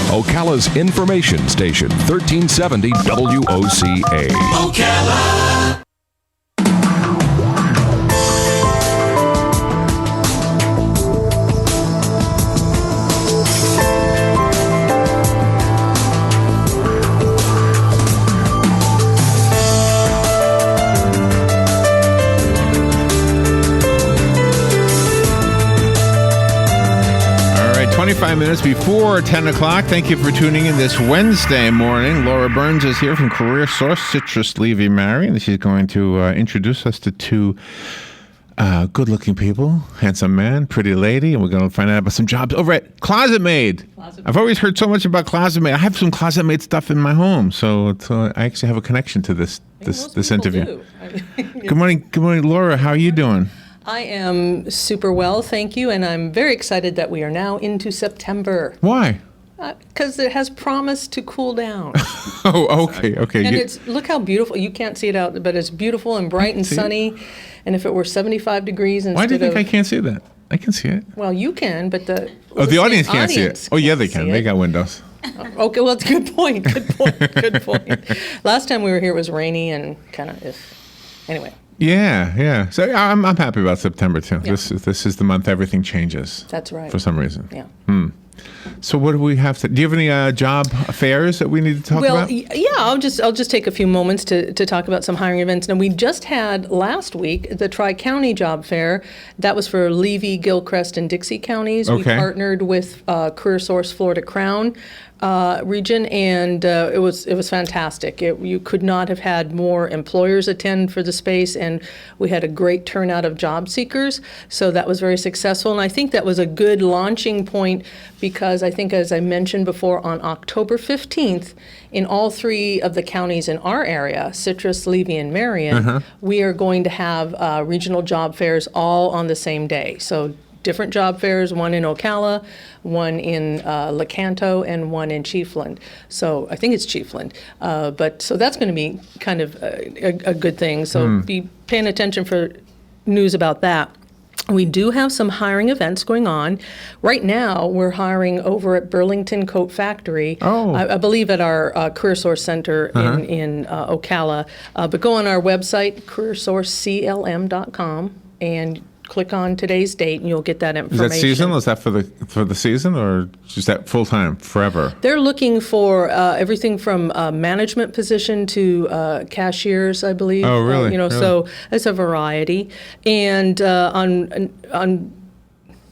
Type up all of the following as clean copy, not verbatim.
Ocala's information station, 1370 WOCA. Ocala. All right, 25 minutes before 10 o'clock. Thank you for tuning in this Wednesday morning. Laura Burns is here from CareerSource, Citrus, Levy, Marion. She's going to introduce us to two good-looking people, handsome man, pretty lady, and we're going to find out about some jobs over at Closet Maid. I've always heard so much about Closet Maid. I have some Closet Maid stuff in my home, so I actually have a connection to this interview. Good morning, Laura. How are you doing? I am super well, thank you, and I'm very excited that we are now into September. Why? Because it has promised to cool down. Oh, okay. And look how beautiful. You can't see it out, but it's beautiful and bright and sunny. And if it were 75 degrees instead of... Why do you think I can't see that? I can see it. Well, you can, but the audience can't see it. Oh, yeah, they can. They got windows. Okay, well, it's a good point. Good point. Last time we were here, it was rainy and kind of anyway. Yeah. So I'm happy about September too. Yeah. This is the month everything changes. That's right. For some reason. Yeah. So what do we have to? Do you have any job affairs that we need to talk about? Well, yeah, I'll just take a few moments to talk about some hiring events. Now, we just had last week the Tri-County Job Fair. That was for Levy, Gilchrist, and Dixie counties. Okay. We partnered with CareerSource Florida Crown region, and it was fantastic. You could not have had more employers attend for the space, and we had a great turnout of job seekers. So that was very successful, and I think that was a good launching point because I think, as I mentioned before, on October 15th, in all three of the counties in our area, Citrus, Levy, and Marion, we are going to have regional job fairs all on the same day. So different job fairs, one in Ocala, one in Lecanto, and one in Chiefland. So I think it's Chiefland. So that's going to be kind of a good thing. So be paying attention for news about that. We do have some hiring events going on. Right now, we're hiring over at Burlington Coat Factory, I believe at our CareerSource Center in Ocala. But go on our website, CareerSourceCLM.com, and click on today's date, and you'll get that information. Is that seasonal? Is that for the season, or is that full time forever? They're looking for everything from management position to cashiers, I believe. Oh, really? Really? So it's a variety. And on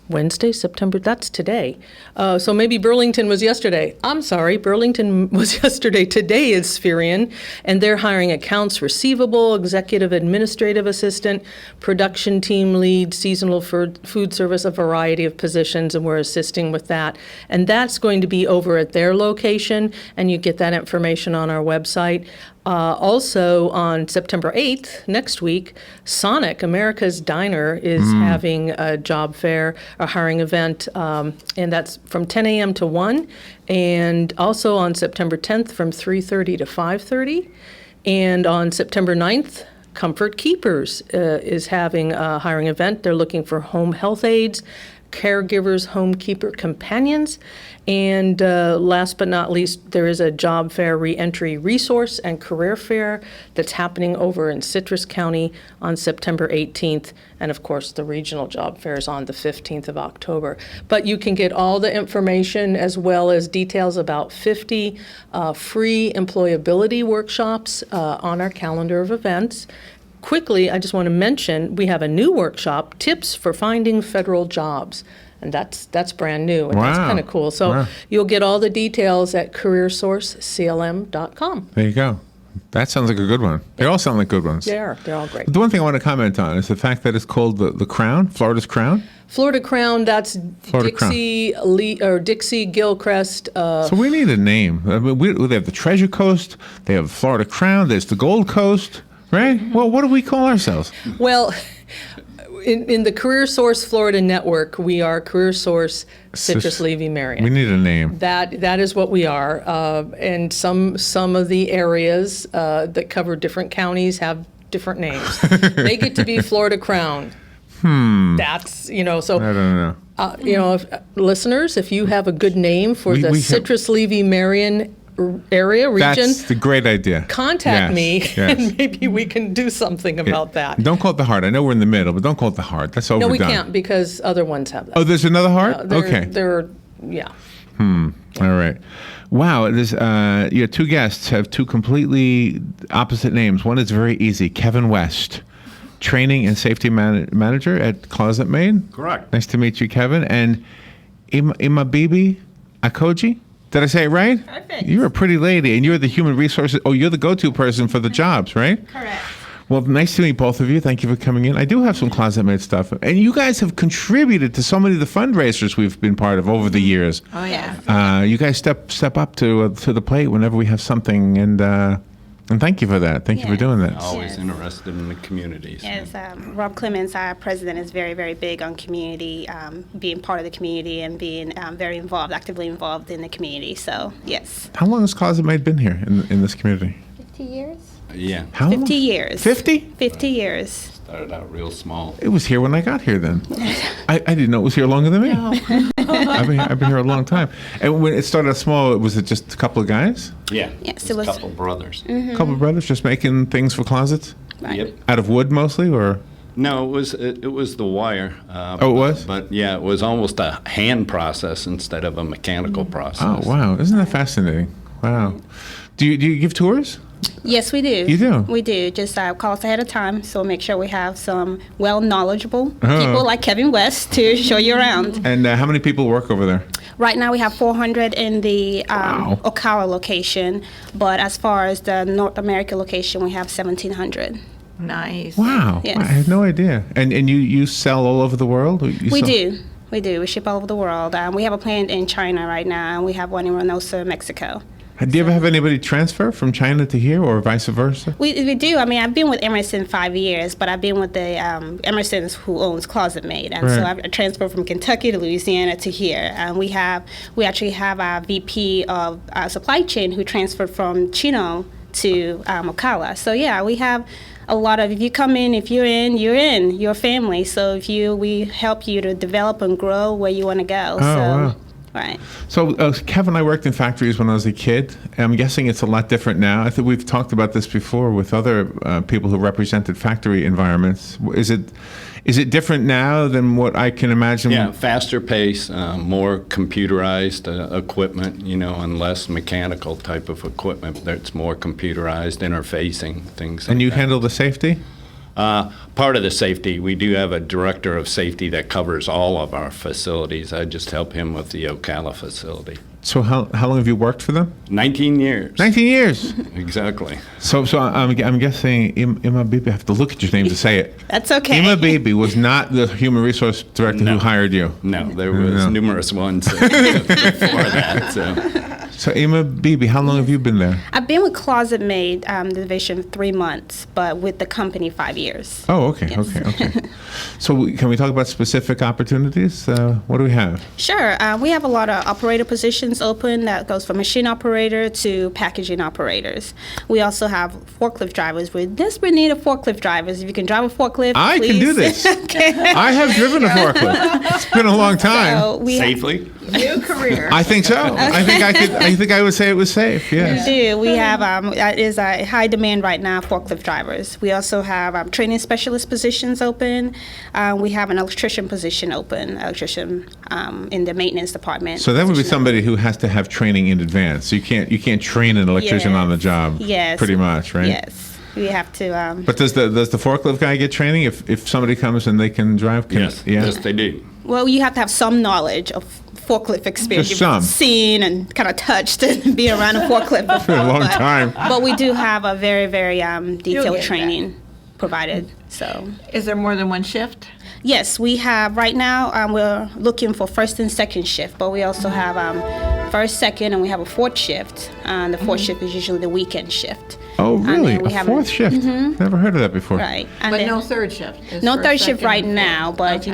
Wednesday, September, that's today. So maybe Burlington was yesterday. I'm sorry, Burlington was yesterday. Today is Spherian, and they're hiring accounts receivable, executive administrative assistant, production team lead, seasonal food service, a variety of positions, and we're assisting with that. And that's going to be over at their location, and you get that information on our website. Also on September 8th, next week, Sonic, America's Diner, is having a job fair, a hiring event, and that's from 10 a.m. to 1. And also on September 10th from 3:30 to 5:30. And on September 9th, Comfort Keepers is having a hiring event. They're looking for home health aides, caregivers, homekeeper companions, and last but not least, there is a job fair reentry resource and career fair that's happening over in Citrus County on September 18th, and of course the regional job fair is on the 15th of October. But you can get all the information as well as details about 50 free employability workshops on our calendar of events. Quickly, I just want to mention, we have a new workshop, Tips for Finding Federal Jobs. And that's brand new, and that's kind of cool. So you'll get all the details at CareerSourceCLM.com. There you go. That sounds like a good one. They all sound like good ones. They're all great. The one thing I want to comment on is the fact that it's called the Crown, Florida's Crown. Florida Crown, that's Dixie, Gilchrist. So we need a name. I mean, they have the Treasure Coast, they have Florida Crown, there's the Gold Coast, right? Well, what do we call ourselves? Well, in the CareerSource Florida network, we are CareerSource Citrus, Levy, Marion. We need a name. That is what we are. And some of the areas that cover different counties have different names. They get to be Florida Crown. That's, so. I don't know. Listeners, if you have a good name for We the have- Citrus Levy Marion area, region, That's the great idea. contact me, Yes. and maybe we can do something about that. Don't call it the heart. I know we're in the middle, but don't call it the heart. That's overdone. No, we can't, because other ones have that. Oh, there's another heart? Okay. Yeah. All right. Wow. There's, your two guests have two completely opposite names. One is very easy, Kevin West, training and safety manager at Closet Maid. Correct. Nice to meet you, Kevin. And Imabibi Akoji. Did I say it right? Perfect. You're a pretty lady, and you're the human resources. Oh, you're the go-to person for the jobs, right? Correct. Well, nice to meet both of you. Thank you for coming in. I do have some Closet Maid stuff. And you guys have contributed to so many of the fundraisers we've been part of over the years. Oh, yeah. You guys step up to the plate whenever we have something, and thank you for that. Thank you for Yes. doing that. Always Yes. interested in the communities. Yes, Rob Clemens, our president, is very, very big on community, being part of the community and being very involved, actively involved in the community. So, yes. How long has Closet Maid been here in this community? 50 years? Yeah, How 50 long? years. 50? 50 years. started out real small. It was here when I got here then. I didn't know it was here longer than me. I've been here a long time. And when it started out small, was it just a couple of guys? Yeah, Yes, just it was- a couple brothers. A couple of brothers just making things for closets? Right. Yep. Out of wood mostly, or? No, it was the wire. Oh, it was? But yeah, it was almost a hand process instead of a mechanical process. Oh, wow. Isn't that fascinating? Wow. Do you give tours? Yes, we do. You do? We do. Just call us ahead of time, so make sure we have some knowledgeable Oh. people like Kevin West to show you around. And how many people work over there? Right now, we have 400 in the Wow. Ocala location, but as far as the North America location, we have 1,700. Nice. Wow. Yes. I had no idea. And you sell all over the world? You We sell- do. We do. We ship all over the world. We have a plant in China right now, and we have one in Reynosa, Mexico. Do you ever have anybody transfer from China to here or vice versa? We do. I mean, I've been with Emerson 5 years, but I've been with the Emerson's who owns Closet Maid, and so Right. I've transferred from Kentucky to Louisiana to here. And we actually have our VP of supply chain who transferred from Chino to Ocala. So yeah, we have a lot of. If you come in, if you're in, you're a family. So we help you to develop and grow where you want to go. wow. Right. So, Kevin and I worked in factories when I was a kid. I'm guessing it's a lot different now. I think we've talked about this before with other people who represented factory environments. Is it different now than what I can imagine? Yeah, faster pace, more computerized equipment, and less mechanical type of equipment. That's more computerized, interfacing, things And like you that. handle the safety? Part of the safety, we do have a director of safety that covers all of our facilities. I just help him with the Ocala facility. So how long have you worked for them? 19 years. 19 years. Exactly. So I'm guessing Imabibi, I have to look at your name to say it. That's okay. Imabibi was not the human resource director who No. hired you. No, there was No. numerous ones before that. So Imabibi, how long have you been there? I've been with Closet Maid division 3 months, but with the company 5 years. Oh, okay, Yes. okay. So can we talk about specific opportunities? What do we have? Sure. We have a lot of operator positions open that goes from machine operator to packaging operators. We also have forklift drivers. We desperately need a forklift drivers. If you can drive a forklift, I please. can do this. I have driven a forklift. It's been a long time. So we Safely? New career. I think so. I think I could. I think I would say it was safe. Yes. do. We have is a high demand right now, forklift drivers. We also have training specialist positions open. We have an electrician position open, in the maintenance department. So that would be position somebody who has to have training in advance. You can't train an electrician on the job. Yes. Pretty much, right? Yes. We have to. But does the forklift guy get training if somebody comes and they can drive? Yes. Yeah. Yes, they do. Well, you have to have some knowledge of forklift experience. Just some. You've seen and kind of touched and been around a forklift before. Been a long time. But we do have a very, very detailed get training provided. So, Is there more than one shift? yes, we have right now. We're looking for first and second shift, but we also have first, second, and we have a fourth shift. The fourth shift is usually the weekend shift. Oh, And really? then we A have fourth shift? Never heard of that before. Right. And But then- no third shift? It's no first, third shift second, right and fourth. now, but Okay.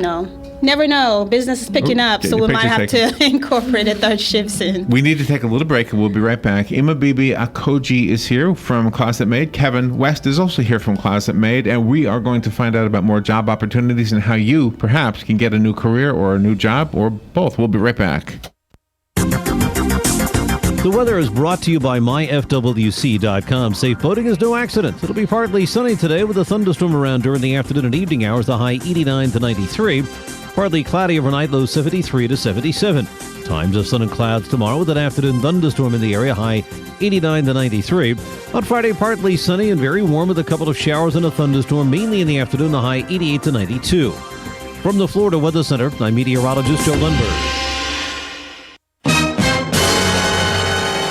never know. Business is picking up, get so your we might pictures have to incorporate a third shift soon. We need to take a little break, and we'll be right back. Imabibi Akoji is here from Closet Maid. Kevin West is also here from Closet Maid, and we are going to find out about more job opportunities and how you, perhaps, can get a new career or a new job, or both. We'll be right back. The weather is brought to you by myfwc.com. Safe boating is no accident. It'll be partly sunny today with a thunderstorm around during the afternoon and evening hours, the high 89 to 93. Partly cloudy overnight, low 73 to 77. Times of sun and clouds tomorrow with an afternoon thunderstorm in the area, high 89 to 93. On Friday, partly sunny and very warm with a couple of showers and a thunderstorm, mainly in the afternoon, the high 88 to 92. From the Florida Weather Center, I'm meteorologist Joe Lundberg.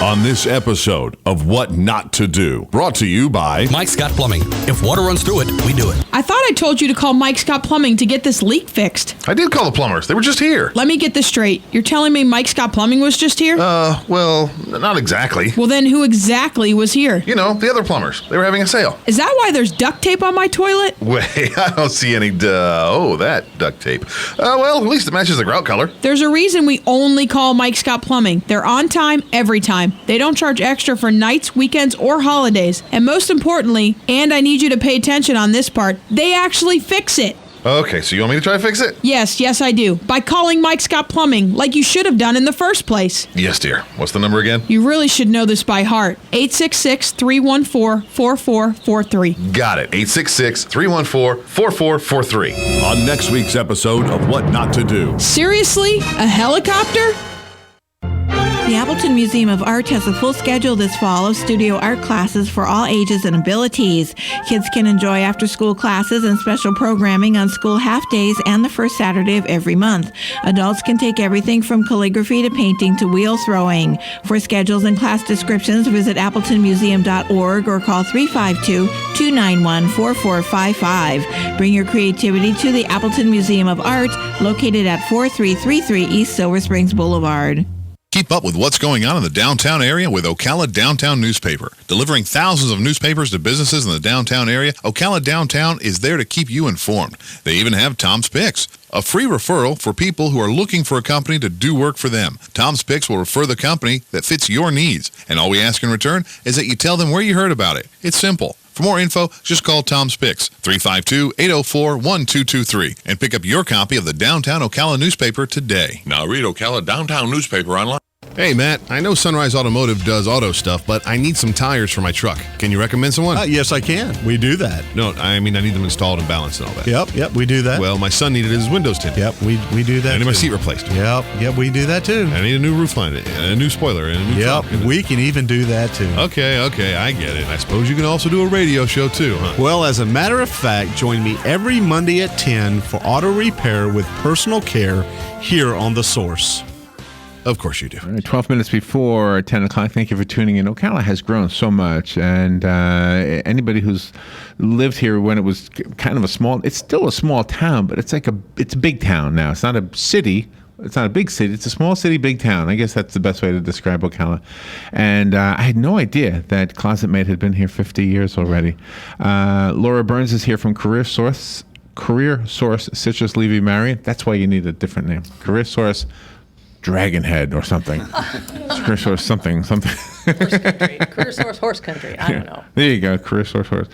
On this episode of What Not to Do, brought to you by Mike Scott Plumbing. If water runs through it, we do it. I thought I told you to call Mike Scott Plumbing to get this leak fixed. I did call the plumbers. They were just here. Let me get this straight. You're telling me Mike Scott Plumbing was just here? Well, not exactly. Well, then who exactly was here? You know, the other plumbers. They were having a sale. Is that why there's duct tape on my toilet? Wait, I don't see any, that duct tape. Well, at least it matches the grout color. There's a reason we only call Mike Scott Plumbing. They're on time, every time. They don't charge extra for nights, weekends, or holidays. And most importantly, and I need you to pay attention on this part, they actually fix it. Okay, so you want me to try to fix it? Yes, I do. By calling Mike Scott Plumbing, like you should have done in the first place. Yes, dear. What's the number again? You really should know this by heart. 866-314-4443. Got it. 866-314-4443. on next week's episode of What Not to Do. Seriously? A helicopter? The Appleton Museum of Art has a full schedule this fall of studio art classes for all ages and abilities. Kids can enjoy after-school classes and special programming on school half-days and the first Saturday of every month. Adults can take everything from calligraphy to painting to wheel throwing. For schedules and class descriptions, visit appletonmuseum.org or call 352-291-4455. Bring your creativity to the Appleton Museum of Art, located at 4333 East Silver Springs Boulevard. Keep up with what's going on in the downtown area with Ocala Downtown Newspaper. Delivering thousands of newspapers to businesses in the downtown area, Ocala Downtown is there to keep you informed. They even have Tom's Picks, a free referral for people who are looking for a company to do work for them. Tom's Picks will refer the company that fits your needs, and all we ask in return is that you tell them where you heard about it. It's simple. For more info, just call Tom's Picks, 352-804-1223, and pick up your copy of the Downtown Ocala newspaper today. Now read Ocala Downtown Newspaper online. Hey, Matt, I know Sunrise Automotive does auto stuff, but I need some tires for my truck. Can you recommend someone? Yes, I can. We do that. No, I mean, I need them installed and balanced and all that. Yep, we do that. Well, my son needed his windows tinted. Yep, we do that. I need my too. seat replaced. Yep, we do that too. I need a new roof line, and a new spoiler, and a new Yep, trunk. we can even do that too. Okay, I get it. I suppose you can also do a radio show too, huh? Well, as a matter of fact, join me every Monday at 10 for auto repair with personal care here on The Source. Of course you do. All right, 12 minutes before 10 o'clock. Thank you for tuning in. Ocala has grown so much, and anybody who's lived here when it was kind of it's still a small town, but it's a big town now. It's not a city. It's not a big city. It's a small city, big town. I guess that's the best way to describe Ocala. And I had no idea that Closet Maid had been here 50 years already. Laura Burns is here from CareerSource, Citrus Levy Marion. That's why you need a different name. CareerSource Dragonhead or something. CareerSource something. Horse country. CareerSource Horse Country. I don't know. There you go, CareerSource Horse.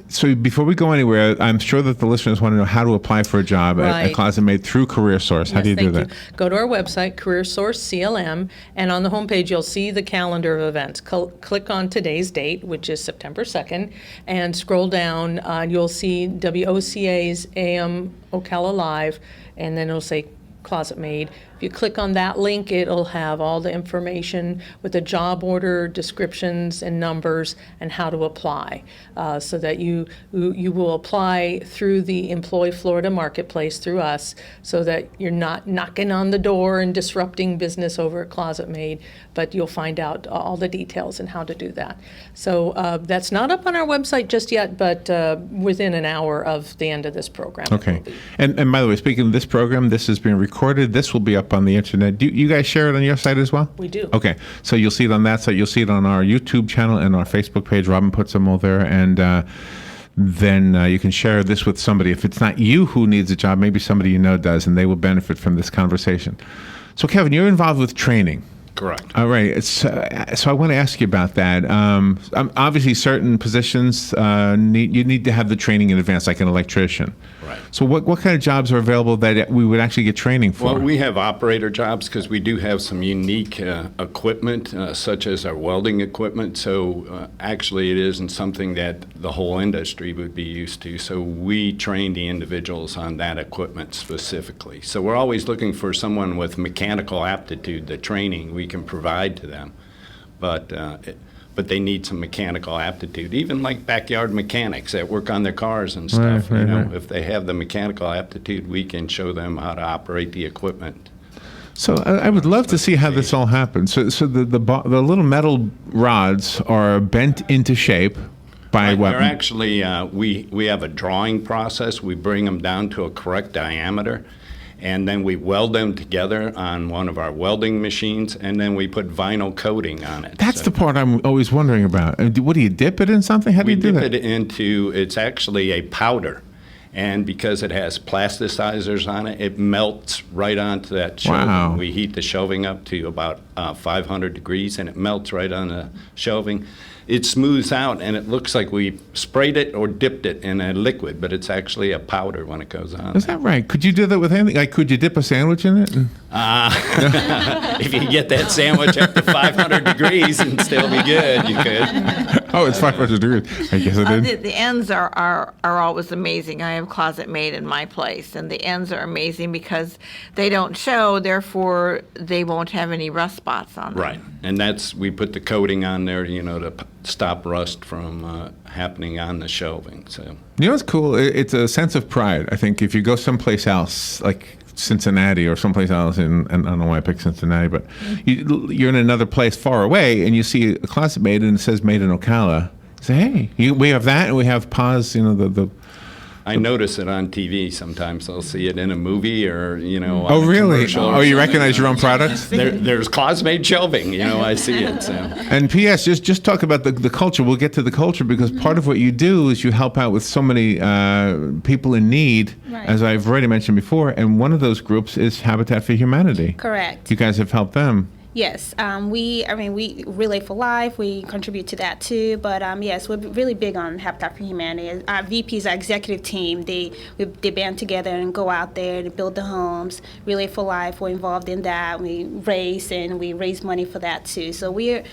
So before we go anywhere, I'm sure that the listeners want to know how to apply for a job at Closet Maid through CareerSource. How do you do that? Go to our website, CareerSource CLM, and on the homepage you'll see the calendar of events. Click on today's date, which is September 2nd, and scroll down. You'll see WOCA's AM Ocala Live, and then it'll say Closet Maid. If you click on that link, it'll have all the information with the job order, descriptions, and numbers, and how to apply, so that you will apply through the Employ Florida Marketplace through us, so that you're not knocking on the door and disrupting business over at Closet Maid, but you'll find out all the details and how to do that. So that's not up on our website just yet, but within an hour of the end of this program. Okay. And by the way, speaking of this program, this is being recorded. This will be up on the internet. Do you guys share it on your site as well? We do. Okay. So you'll see it on that site. You'll see it on our YouTube channel and our Facebook page. Robin puts them all there. And then you can share this with somebody. If it's not you who needs a job, maybe somebody you know does, and they will benefit from this conversation. So, Kevin, you're involved with training. Correct. All right. So I want to ask you about that. Obviously, certain positions you need to have the training in advance, like an electrician. Right. So what kind of jobs are available that we would actually get training for? Well, we have operator jobs because we do have some unique equipment, such as our welding equipment. So actually, it isn't something that the whole industry would be used to. So we train the individuals on that equipment specifically. So we're always looking for someone with mechanical aptitude, the training we can provide to them. But they need some mechanical aptitude, even like backyard mechanics that work on their cars and stuff. Right. If they have the mechanical aptitude, we can show them how to operate the equipment. So I would love to see how this all happens. So the little metal rods are bent into shape by what? They're actually we have a drawing process. We bring them down to a correct diameter, and then we weld them together on one of our welding machines, and then we put vinyl coating on it. That's the part I'm always wondering about. What do you dip it in something? How do you do that? We dip it into, it's actually a powder. And because it has plasticizers on it, it melts right onto that shelving. Wow. We heat the shelving up to about 500 degrees, and it melts right on the shelving. It smooths out, and it looks like we sprayed it or dipped it in a liquid, but it's actually a powder when it goes on. Is that right? Could you do that with anything? Like, could you dip a sandwich in it? If you get that sandwich up to 500 degrees and still be good, you could. Oh, it's 500 degrees. I guess I did. The ends are always amazing. I have Closet Maid in my place, and the ends are amazing because they don't show, therefore they won't have any rust spots on them. Right, and we put the coating on there, to stop rust from happening on the shelving. So You know what's cool? It's a sense of pride. I think if you go someplace else, like Cincinnati or someplace else, and I don't know why I picked Cincinnati, but you're in another place far away, and you see a Closet Maid, and it says Made in Ocala. You say, hey, we have that, and we have Paz, I notice it on TV sometimes. I'll see it in a movie or, on Oh, a really? commercial or Oh, you something. recognize your own products? There's Closet Maid shelving, I see it. So. And P.S., just talk about the culture. We'll get to the culture because part of what you do is you help out with so many people in need, as I've already mentioned before, and one of those groups is Habitat for Humanity. Correct. You guys have helped them. Yes, we Relay for Life, we contribute to that too, but yes, we're really big on Habitat for Humanity. Our VPs, our executive team, they band together and go out there to build the homes. Relay for Life, we're involved in that. We raise money for that too. So we're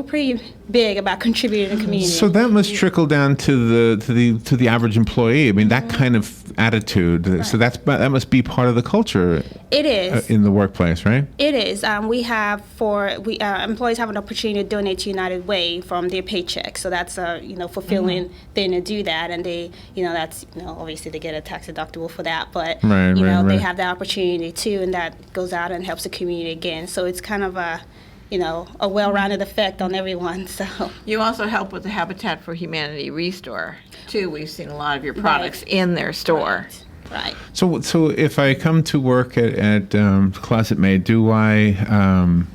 pretty big about contributing to the community. So that must trickle down to the average employee. I mean, that kind of attitude. Right. So that must be part of the culture. It is in the workplace, right? It is. Employees have an opportunity to donate to United Way from their paycheck. So that's a fulfilling thing to do that, and they that's obviously they get a tax deductible for that, but they have the opportunity too, and that goes out and helps the community again. So it's kind of a well-rounded effect on everyone. So you also help with the Habitat for Humanity Restore too. We've seen a lot of your products in their store. Right. So if I come to work at Closet Maid, do I?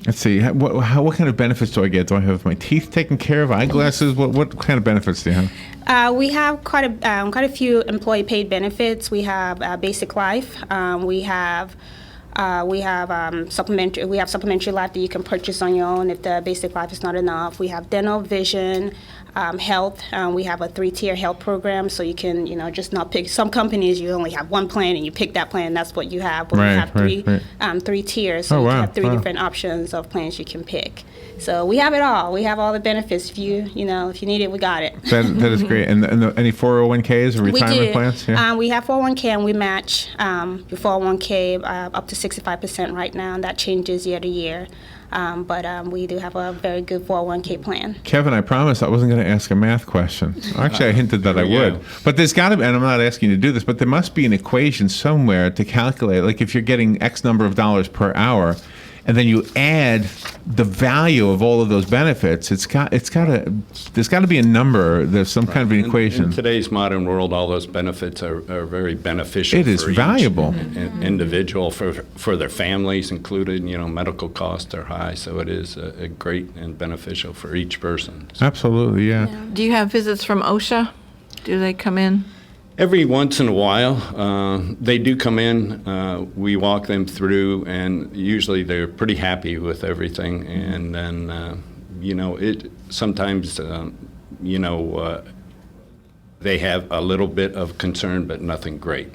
Let's see. What kind of benefits do I get? Do I have my teeth taken care of? Eyeglasses? What kind of benefits do you have? We have quite a few employee paid benefits. We have Basic Life. We have supplementary. We have supplementary life that you can purchase on your own if the Basic Life is not enough. We have dental, vision, health. We have a 3-tier health program, so you can just not pick. Some companies you only have one plan and you pick that plan. That's what you have. But we have 3 tiers, so you have 3 different options of plans you can pick. So we have it all. We have all the benefits. If you need it, we got it. That is great. And any 401ks or retirement plans? Yeah. We have 401k, and we match your 401k up to 65% right now, and that changes year to year. But we do have a very good 401k plan. Kevin, I promised I wasn't going to ask a math question. Actually, I hinted that I would. But there's got to be, and I'm not asking you to do this, but there must be an equation somewhere to calculate, like if you're getting X number of dollars per hour, and then you add the value of all of those benefits, there's got to be a number. There's some kind of an equation. In today's modern world, all those benefits are very beneficial. It is for valuable. Each individual, for their families included. Medical costs are high, so it is a great and beneficial for each person. Absolutely, yeah. Do you have visits from OSHA? Do they come in? Every once in a while, they do come in. We walk them through, and usually they're pretty happy with everything. And then, it sometimes, they have a little bit of concern, but nothing great.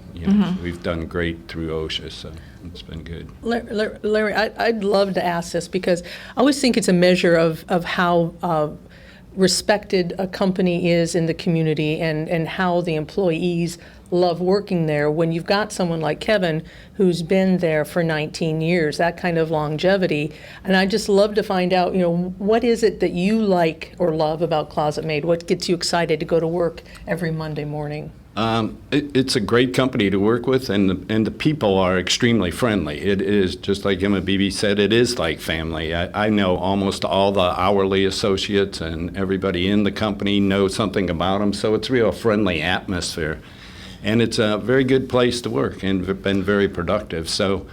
We've done great through OSHA, so it's been good. Larry, I'd love to ask this because I always think it's a measure of how respected a company is in the community and how the employees love working there. When you've got someone like Kevin who's been there for 19 years, that kind of longevity, and I just love to find out, what is it that you like or love about Closet Maid? What gets you excited to go to work every Monday morning? It's a great company to work with, and the people are extremely friendly. It is, just like Emma Beebe said, it is like family. I know almost all the hourly associates, and everybody in the company knows something about them, so it's a real friendly atmosphere. And it's a very good place to work and been very productive. So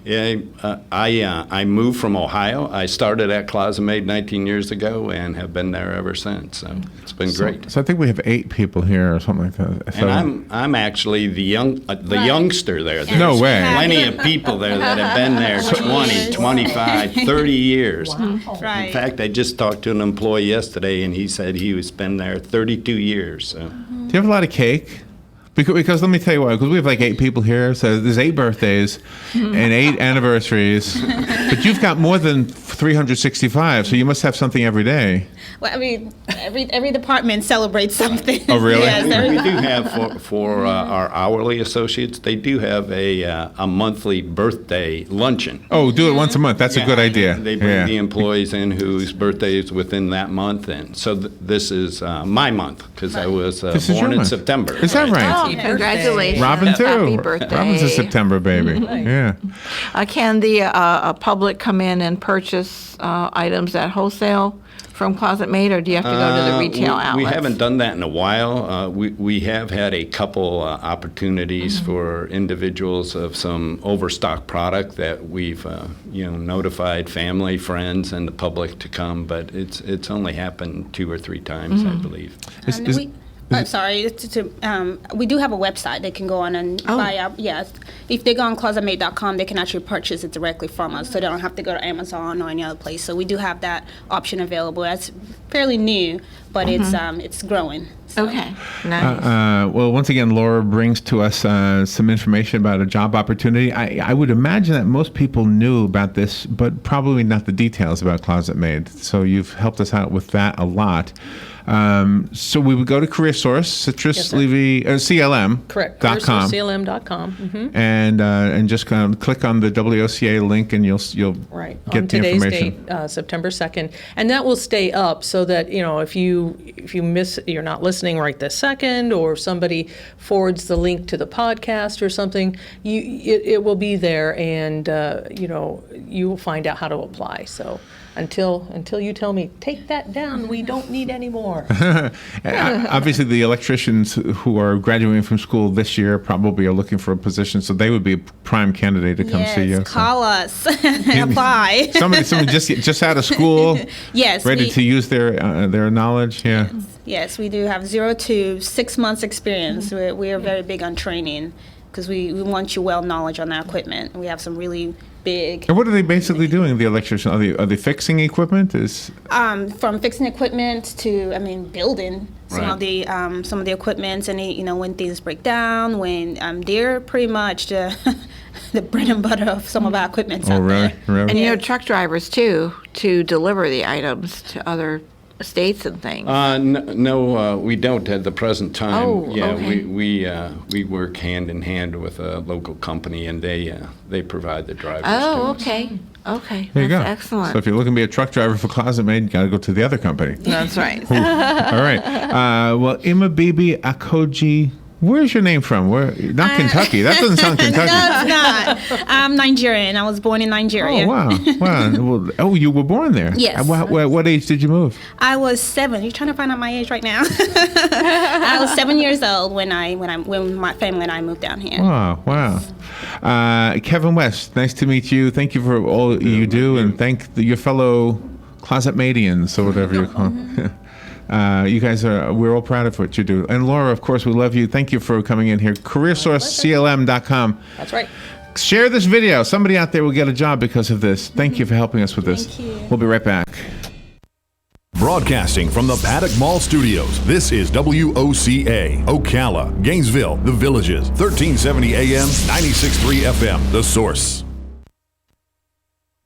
I moved from Ohio. I started at Closet Maid 19 years ago and have been there ever since. So it's been great. So I think we have 8 people here or something like that. So and I'm actually the youngster there. There's no way. Plenty of people there that have been there 20, 25, 30 years. Wow. Right. In fact, I just talked to an employee yesterday, and he said he was been there 32 years. So. Do you have a lot of cake? Because let me tell you why. Because we have like 8 people here, so there's 8 birthdays and 8 anniversaries. But you've got more than 365, so you must have something every day. Well, I mean, every department celebrates something. Oh, really? Yes, We do have for our hourly associates. They do have a monthly birthday luncheon. Oh, do it once a month. That's a good idea. They bring the employees in whose birthday is within that month, and so this is my month because I was born in September. Is that right? Oh, congratulations. Robin too. Happy birthday. Robin's a September baby. Yeah. Can the public come in and purchase items at wholesale from Closet Maid, or do you have to go to the retail outlets? We haven't done that in a while. We have had a couple opportunities for individuals of some overstock product that we've notified family, friends, and the public to come, but it's only happened 2 or 3 times, I believe. We do have a website they can go on and buy our, if they go on closetmaid.com, they can actually purchase it directly from us, so they don't have to go to Amazon or any other place. So we do have that option available. That's fairly new, but it's growing. So. Okay, nice. Well, once again, Laura brings to us some information about a job opportunity. I would imagine that most people knew about this, but probably not the details about Closet Maid. So you've helped us out with that a lot. So we would go to CareerSource, Citrus Levy, CLM. Correct. .com. CareerSourceCLM.com. Mm-hmm. And just kind of click on the WOCA link, and you'll right. get on the today's information. date, September 2nd, and that will stay up so that if you miss, you're not listening right this second, or somebody forwards the link to the podcast or something, it will be there, and you will find out how to apply. So. Until you tell me, take that down, we don't need any more. Obviously, the electricians who are graduating from school this year probably are looking for a position, so they would be a prime candidate to come see you. Yes, call us, apply. Somebody just out of school, yes, ready to use their knowledge. Yeah. Yes, we do have 0 to 6 months experience. We are very big on training because we want you well knowledge on our equipment. We have some really big. And what are they basically doing? The electrician, are they fixing equipment? From fixing equipment to building some of the equipment, and when things break down, when they're pretty much the bread and butter of some of our equipment out there. Really? And truck drivers too, to deliver the items to other states and things. No, we don't at the present time. Okay. We work hand in hand with a local company, and they provide the drivers. Oh, to us. okay. Okay, There you go. that's excellent. So if you're looking to be a truck driver for Closet Maid, you got to go to the other company. That's right. All right. Well, Ima Bibi Akoji Where's your name from? Not Kentucky. That doesn't sound Kentucky. No, it's not. I'm Nigerian. I was born in Nigeria. Oh, wow. Well, you were born there? Yes. What age did you move? I was 7. You're trying to find out my age right now. I was 7 years old when my family and I moved down here. Wow. Kevin West, nice to meet you. Thank you for all you do, and thank your fellow closet Maidians, or whatever you're called. You guys we're all proud of what you do. And Laura, of course, we love you. Thank you for coming in here. CareerSourceCLM.com. That's right. Share this video. Somebody out there will get a job because of this. Thank you for helping us with this. Thank you. We'll be right back. Broadcasting from the Paddock Mall Studios, this is WOCA, Ocala, Gainesville, The Villages, 1370 AM, 96.3 FM, The Source.